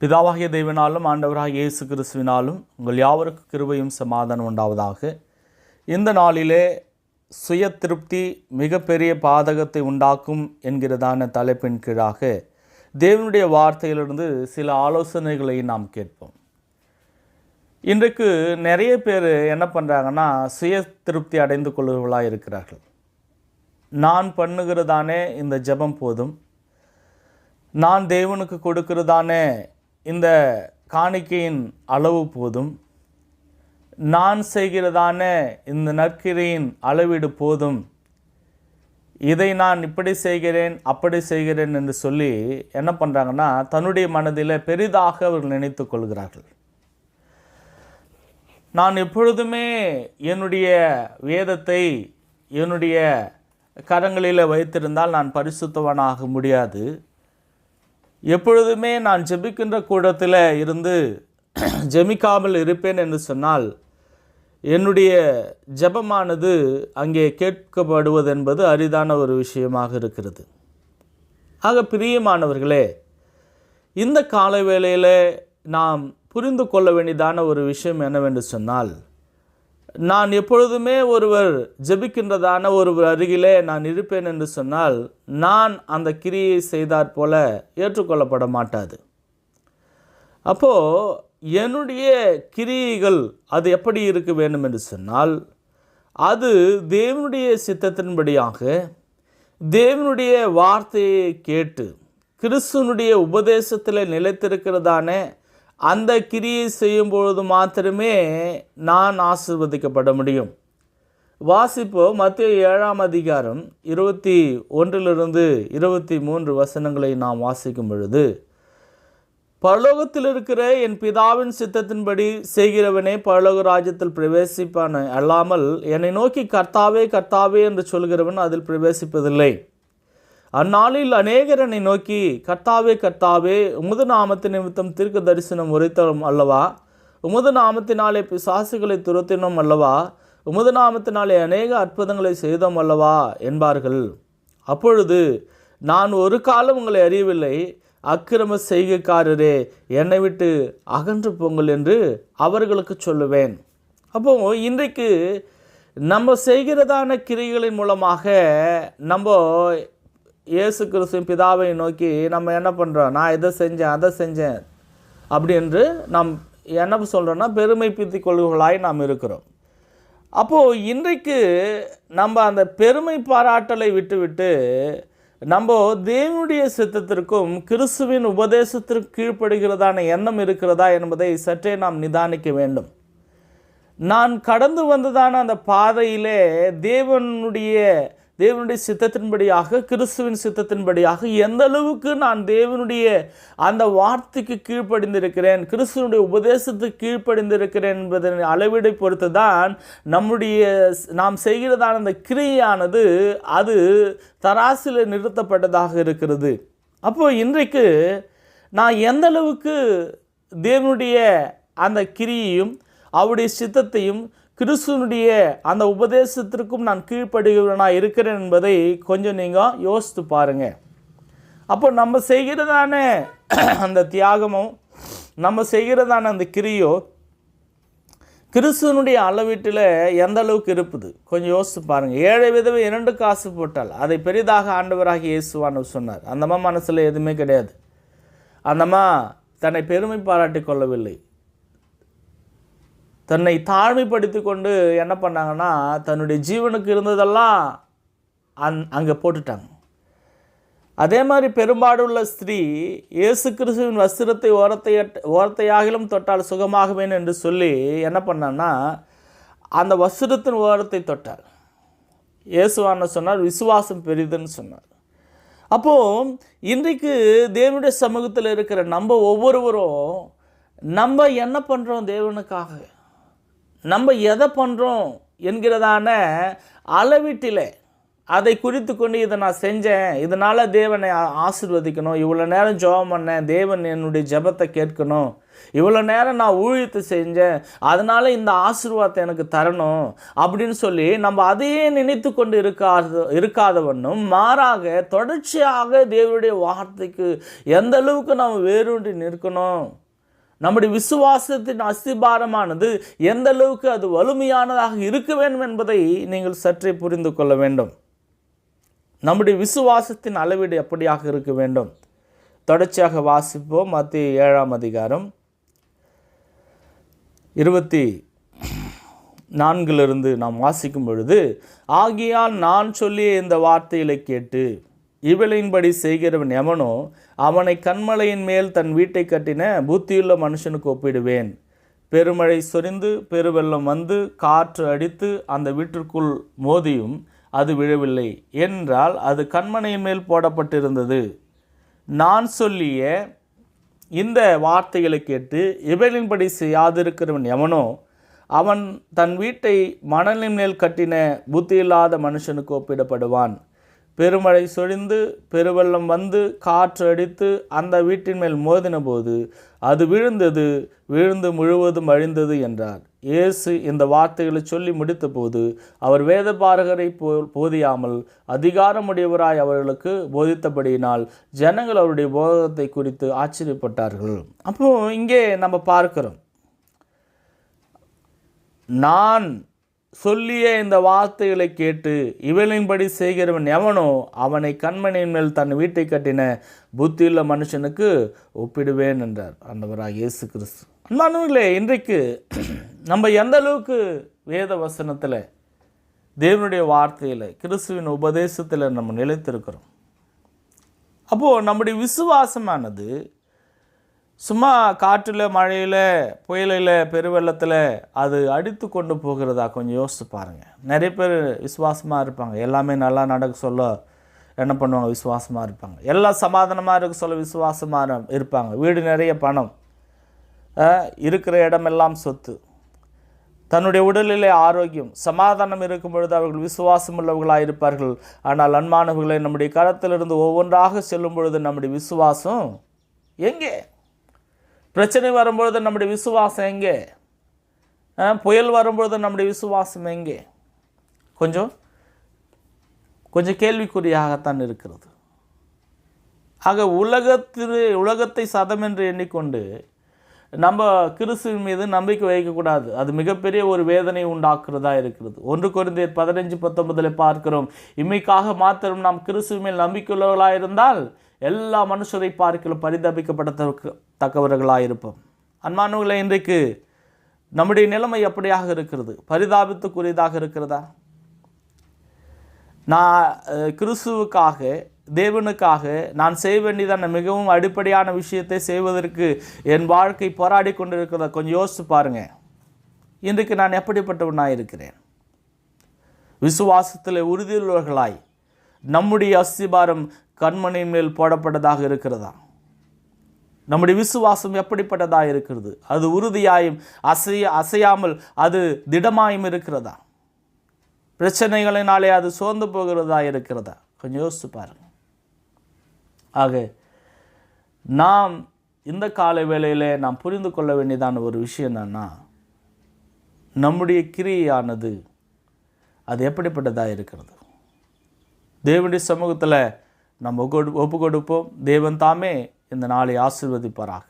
பிதாவாகிய தேவனாலும் ஆண்டவராகிய இயேசு கிறிஸ்துவினாலும் உங்கள் யாவருக்கும் கிருபையும் சமாதானம் உண்டாவதாக. இந்த நாளிலே சுய திருப்தி மிகப்பெரிய பாதகத்தை உண்டாக்கும் என்கிறதான தலைப்பின் கீழாக தேவனுடைய வார்த்தையிலிருந்து சில ஆலோசனைகளை நாம் கேட்போம். இன்றைக்கு நிறைய பேர் என்ன பண்ணுறாங்கன்னா, சுய திருப்தி அடைந்து கொள்வர்களாக இருக்கிறார்கள். நான் பண்ணுகிறதானே இந்த ஜெபம் போதும், நான் தேவனுக்கு கொடுக்கிறதானே இந்த காணிக்கையின் அளவு போதும், நான் செய்கிறதான இந்த நற்கிரியின் அளவீடு போதும், இதை நான் இப்படி செய்கிறேன் அப்படி செய்கிறேன் என்று சொல்லி என்ன பண்ணுறாங்கன்னா, தன்னுடைய மனதில் பெரிதாக அவர்கள் நினைத்து கொள்கிறார்கள். நான் எப்பொழுதுமே என்னுடைய வேதத்தை என்னுடைய கரங்களில் வைத்திருந்தால் நான் பரிசுத்தவனாக முடியாது. எப்பொழுதுமே நான் ஜெபிக்கின்ற கூடத்தில் இருந்து ஜெபிக்காமல் இருப்பேன் என்று சொன்னால் என்னுடைய ஜெபமானது அங்கே கேட்கப்படுவது என்பது அரிதான ஒரு விஷயமாக இருக்கிறது. ஆக பிரியமானவர்களே, இந்த கால வேளையில் நாம் புரிந்து கொள்ள வேண்டியதான ஒரு விஷயம் என்னவென்று சொன்னால், நான் எப்பொழுதுமே ஒருவர் ஜெபிக்கின்றதான ஒருவர் அருகிலே நான் இருப்பேன் என்று சொன்னால் நான் அந்த கிரியை செய்தாற் போல ஏற்றுக்கொள்ளப்பட மாட்டாது. அப்போது என்னுடைய கிரியைகள் அது எப்படி இருக்க வேண்டும் என்று சொன்னால், அது தேவனுடைய சித்தத்தின்படியாக தேவனுடைய வார்த்தையை கேட்டு கிறிஸ்துவனுடைய உபதேசத்தில் நிலைத்திருக்கிறதான அந்த கிரியை செய்யும் பொழுது மாத்திரமே நான் ஆசீர்வதிக்கப்பட முடியும். வாசிப்போம். மத்தேயு 7ஆம் அதிகாரம் 21 23 வசனங்களை நாம் வாசிக்கும் பொழுது, பரலோகத்தில் இருக்கிற என் பிதாவின் சித்தத்தின்படி செய்கிறவனே பரலோக ராஜ்யத்தில் பிரவேசிப்பான், அல்லாமல் என்னை நோக்கி கர்த்தாவே கர்த்தாவே என்று சொல்கிறவன் அதில் பிரவேசிப்பதில்லை. அந்நாளில் அநேகர் என்னை நோக்கி கர்த்தாவே கர்த்தாவே, உமது நாமத்தின் நிமித்தம் தீர்க்க தரிசனம் உரைத்தோம் அல்லவா, உமது நாமத்தினாலே பிசாசுகளை துரத்தினோம் அல்லவா, உமது நாமத்தினாலே அநேக அற்புதங்களை செய்தோம் அல்லவா என்பார்கள். அப்பொழுது நான் ஒரு காலம் உங்களை அறியவில்லை, அக்கிரம செய்கைக்காரரே, என்னை விட்டு அகன்று போங்கள் என்று அவர்களுக்கு சொல்லுவேன். அப்போ இன்றைக்கு நம்ம செய்கிறதான கிரிகளின் மூலமாக நம்ம இயேசு கிறிஸ்துவின் பிதாவை நோக்கி நம்ம என்ன பண்ணுறோம், நான் இதை செஞ்சேன் அதை செஞ்சேன் அப்படி என்று நாம் என்ன சொல்கிறோன்னா பெருமை பீத்தி கொள்கைகளாய் நாம் இருக்கிறோம். அப்போது இன்றைக்கு நம்ம அந்த பெருமை பாராட்டலை விட்டுவிட்டு நம்ம தேவனுடைய சித்தத்திற்கும் கிறிஸ்துவின் உபதேசத்திற்கு கீழ்ப்படுகிறதான எண்ணம் இருக்கிறதா என்பதை சற்றே நாம் நிதானிக்க வேண்டும். நான் கடந்து வந்ததான அந்த பாதையிலே தேவனுடைய சித்தத்தின்படியாக கிறிஸ்துவின் சித்தத்தின்படியாக எந்த அளவுக்கு நான் தேவனுடைய அந்த வார்த்தைக்கு கீழ்ப்படிந்திருக்கிறேன், கிறிஸ்துவனுடைய உபதேசத்துக்கு கீழ்ப்படிந்திருக்கிறேன் என்பதை அளவீடை பொறுத்து தான் நாம் செய்கிறதான அந்த கிரியையானது அது தராசில் நிறுத்தப்பட்டதாக இருக்கிறது. அப்போது இன்றைக்கு நான் எந்த அளவுக்கு தேவனுடைய அந்த கிரியையும் அவருடைய சித்தத்தையும் கிறிஸ்துவனுடைய அந்த உபதேசத்திற்கும் நான் கீழ்ப்படுகிறவனாக இருக்கிறேன் என்பதை கொஞ்சம் நீங்கள் யோசித்து பாருங்கள். அப்போ நம்ம செய்கிறதான அந்த தியாகமும் நம்ம செய்கிறதான அந்த கிரியோ கிறிஸ்துவனுடைய அளவீட்டில் எந்த அளவுக்கு இருப்புது கொஞ்சம் யோசித்து பாருங்கள். 7 விதவை 2 காசு போட்டால் அதை பெரிதாக ஆண்டவராகிய இயேசுவானவர் சொன்னார். அந்தம்மா மனசில் எதுவுமே கிடையாது. அந்தம்மா தன்னை பெருமை பாராட்டி கொள்ளவில்லை, தன்னை தாழ்மைப்படுத்தி கொண்டு என்ன பண்ணாங்கன்னா தன்னுடைய ஜீவனுக்கு இருந்ததெல்லாம் அங்கே போட்டுட்டாங்க. அதே மாதிரி பெரும்பாடுள்ள ஸ்திரீ இயேசு கிறிஸ்துவின் வஸ்திரத்தை ஓரத்தையாகிலும் தொட்டால் சுகமாகுவேன் என்று சொல்லி என்ன பண்ணான்னா அந்த வஸ்திரத்தின் ஓரத்தை தொட்டார். இயேசுவான சொன்னார், விசுவாசம் பெரிதுன்னு சொன்னார். அப்போது இன்றைக்கு தேவனுடைய சமூகத்தில் இருக்கிற நம்ம ஒவ்வொருவரும் நம்ம என்ன பண்ணுறோம், தேவனுக்காக நம்ம எதை பண்ணுறோம் என்கிறதான அளவீட்டில் அதை குறித்து கொண்டு இதை நான் செஞ்சேன், இதனால் தேவனை ஆசீர்வதிக்கணும், இவ்வளோ நேரம் ஜெபம் பண்ணேன், தேவன் என்னுடைய ஜெபத்தை கேட்கணும், இவ்வளோ நேரம் நான் ஊழியத்தை செஞ்சேன், அதனால் இந்த ஆசீர்வாதத்தை எனக்கு தரணும் அப்படின்னு சொல்லி நம்ம அதையே நினைத்து கொண்டு இருக்காதவண்ணும் மாறாக தொடர்ச்சியாக தேவனுடைய வார்த்தைக்கு எந்த அளவுக்கு நாம் வேரூன்றி நிற்கணும், நம்முடைய விசுவாசத்தின் அஸ்திபாரமானது எந்த அளவுக்கு அது வலிமையானதாக இருக்க வேண்டும் என்பதை நீங்கள் சற்றே புரிந்து கொள்ள வேண்டும். நம்முடைய விசுவாசத்தின் அளவீடு எப்படியாக இருக்க வேண்டும்? தொடர்ச்சியாக வாசிப்போம். மத்தேயு 7ஆம் அதிகாரம் 24 நாம் வாசிக்கும் பொழுது, ஆகியால் நான் சொல்லிய இந்த வார்த்தைகளை கேட்டு இவளின்படி செய்கிறவன் எவனோ அவனை கன்மலையின் மேல் தன் வீட்டை கட்டின புத்தியுள்ள மனுஷனுக்கு ஒப்பிடுவேன். பெருமழை சொரிந்து பெருவெள்ளம் வந்து காற்று அடித்து அந்த வீட்டிற்குள் மோதியும் அது விழவில்லை, என்றால் அது கன்மலையின் மேல் போடப்பட்டிருந்தது. நான் சொல்லிய இந்த வார்த்தைகளை கேட்டு இவளின்படி செய்யாதிருக்கிறவன் எவனோ அவன் தன் வீட்டை மணலின் மேல் கட்டின புத்தியில்லாத மனுஷனுக்கு ஒப்பிடப்படுவான். பெருமழை சொரிந்து பெருவெள்ளம் வந்து காற்று அடித்து அந்த வீட்டின் மேல் மோதின போது அது விழுந்து முழுவதும் அழிந்தது என்றார். இயேசு இந்த வார்த்தைகளை சொல்லி முடித்த போது அவர் வேதபாரகரை போதியாமல் அதிகாரமுடையவராய் அவர்களுக்கு போதித்தபடியினால் ஜனங்கள் அவருடைய போதத்தை குறித்து ஆச்சரியப்பட்டார்கள். அப்போ இங்கே நம்ம பார்க்கிறோம், நான் சொல்லிய இந்த வார்த்தைகளை கேட்டு இவளின்படி செய்கிறவன் எவனோ அவனை கண்மணியின் மேல் தன் வீட்டை கட்டின புத்தியுள்ள மனுஷனுக்கு ஒப்பிடுவேன் என்றார் ஆண்டவராகிய இயேசு கிறிஸ்து. அன்பானவர்களே, இன்றைக்கு நம்ம எந்த அளவுக்கு வேத வசனத்தில், தேவனுடைய வார்த்தையில், கிறிஸ்துவின் உபதேசத்தில் நம்ம நிலைத்திருக்கிறோம்? அப்போது நம்முடைய விசுவாசமானது சும்மா காற்றில், மழையில், புயலில், பெருவெள்ளத்தில் அது அடித்து கொண்டு போகிறதா? கொஞ்சம் யோசித்து பாருங்கள். நிறைய பேர் விசுவாசமாக இருப்பாங்க, எல்லாமே நல்லா நடக்க சொல்ல என்ன பண்ணுவாங்க, விசுவாசமாக இருப்பாங்க. எல்லாம் சமாதானமாக இருக்க சொல்ல விசுவாசமாக இருப்பாங்க. வீடு நிறைய பணம், இருக்கிற இடமெல்லாம் சொத்து, தன்னுடைய உடலிலே ஆரோக்கியம், சமாதானம் இருக்கும் பொழுது அவர்கள் விசுவாசம் உள்ளவர்களாக இருப்பார்கள். ஆனால் அன்பானவர்களை, நம்முடைய கரத்திலிருந்து ஒவ்வொன்றாக செல்லும் பொழுது நம்முடைய விசுவாசம் எங்கே? பிரச்சனை வரும்பொழுது நம்முடைய விசுவாசம் எங்கே? புயல் வரும்பொழுது நம்முடைய விசுவாசம் எங்கே? கொஞ்சம் கேள்விக்குறியாகத்தான் இருக்கிறது. ஆக உலகத்தை சதம் என்று எண்ணிக்கொண்டு நம்ம கிறிஸ்துவின் மீது நம்பிக்கை வைக்கக்கூடாது. அது மிகப்பெரிய ஒரு வேதனை உண்டாக்குறதா இருக்கிறது. 1 கொரிந்தியர் 15:19 பார்க்கிறோம், இம்மைக்காக மாத்திரம் நாம் கிறிஸ்துவின் மேல் நம்பிக்கையுள்ளவர்களாக இருந்தால் எல்லா மனுஷரை பார்க்கலும் பரிதாபிக்கப்படத்தக்கவர்களாக இருப்போம். அன்பானவர்களே, இன்றைக்கு நம்முடைய நிலைமை எப்படியாக இருக்கிறது? பரிதாபத்துக்குரியதாக இருக்கிறதா? நான் கிறிஸ்துவுக்காக, தேவனுக்காக நான் செய்ய வேண்டியதான மிகவும் அடிப்படையான விஷயத்தை செய்வதற்கு என் வாழ்க்கை போராடி கொண்டிருக்கிறத கொஞ்சம் யோசித்து பாருங்கள். இன்றைக்கு நான் எப்படிப்பட்டவனாக இருக்கிறேன்? விசுவாசத்தில் உறுதியுள்ளவர்களாய் நம்முடைய அஸ்திபாரம் கண்மணியின் மேல் போடப்பட்டதாக இருக்கிறதா? நம்முடைய விசுவாசம் எப்படிப்பட்டதாக இருக்கிறது? அது உறுதியாயும் அசையாமல் அது திடமாயும் இருக்கிறதா? பிரச்சனைகளினாலே அது சோர்ந்து போகிறதா இருக்கிறதா? கொஞ்சம் யோசித்து பாருங்கள். ஆக நாம் இந்த காலை வேளையில் நாம் புரிந்து கொள்ள வேண்டியதான ஒரு விஷயம் என்னன்னா, நம்முடைய கிரியையானது அது எப்படிப்பட்டதாக இருக்கிறது? தேவனுடைய சமூகத்தில் நம்ம ஒப்பு கொடுப்போம். தேவன் தாமே இந்த நாளை ஆசீர்வதிப்பாராக.